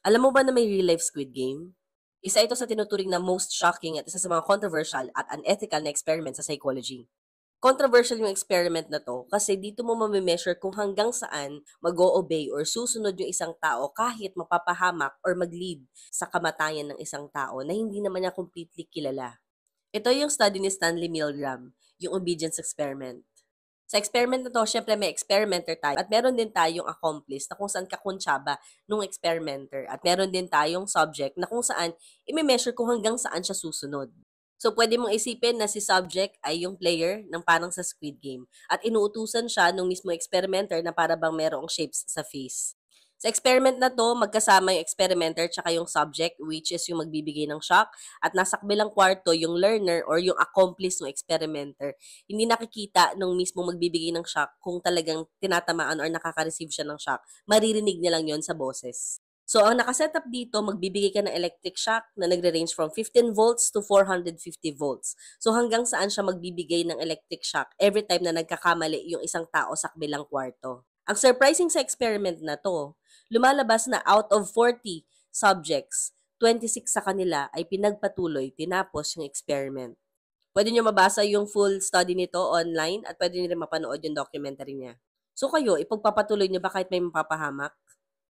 Alam mo ba na may real-life Squid Game? Isa ito sa tinuturing na most shocking at isa sa mga controversial at unethical na experiment sa psychology. Controversial yung experiment na to kasi dito mo mamimeasure kung hanggang saan mag-o-obey or susunod yung isang tao kahit mapapahamak or mag-lead sa kamatayan ng isang tao na hindi naman niya completely kilala. Ito yung study ni Stanley Milgram, yung obedience experiment. Sa experiment na 'to siyempre may experimenter tayo at meron din tayong accomplice na kung saan kakuntsaba nung experimenter at meron din tayong subject na kung saan ime-measure kung hanggang saan siya susunod. So, puwede mong isipin na si subject ay yung player ng parang sa Squid Game at inuutusan siya nung mismo experimenter na para bang merong shapes sa face. Sa experiment na 'to, magkasama yung experimenter tsaka yung subject which is yung magbibigay ng shock at nasa kabilang kwarto yung learner or yung accomplice ng experimenter. Hindi nakikita nung mismo magbibigay ng shock kung talagang tinatamaan or nakaka-receive siya ng shock. Maririnig niya lang yon sa boses. So, ang nakasetup dito, magbibigay ka ng electric shock na nagre-range from 15 volts to 450 volts. So, hanggang saan siya magbibigay ng electric shock every time na nagkakamali yung isang tao sa kabilang kwarto. Ang surprising sa experiment na to, lumalabas na out of 40 subjects, 26 sa kanila ay pinagpatuloy, tinapos yung experiment. Puwede niyo mabasa yung full study nito online at puwede niyo rin mapanood yung documentary niya. So kayo, ipagpapatuloy niyo ba kahit may mapapahamak?